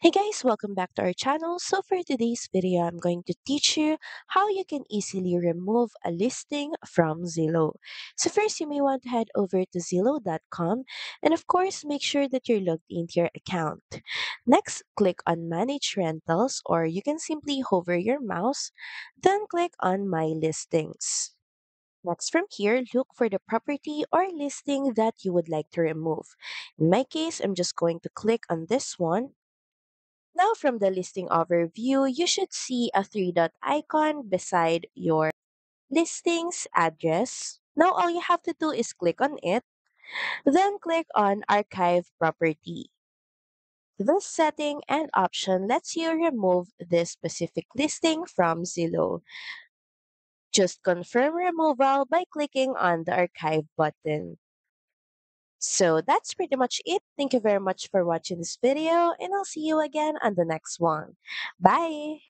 Hey guys, welcome back to our channel. So for today's video, I'm going to teach you how you can easily remove a listing from Zillow. So first, you may want to head over to Zillow.com and of course, make sure that you're logged into your account. Next, click on Manage Rentals or you can simply hover your mouse, then click on My Listings. Next, from here, look for the property or listing that you would like to remove. In my case, I'm just going to click on this one. Now, from the listing overview, you should see a three dot icon beside your listings address. Now, all you have to do is click on it, then click on Archive Property. This setting and option lets you remove this specific listing from Zillow. Just confirm removal by clicking on the Archive button. So that's pretty much it. Thank you very much for watching this video, and I'll see you again on the next one. Bye!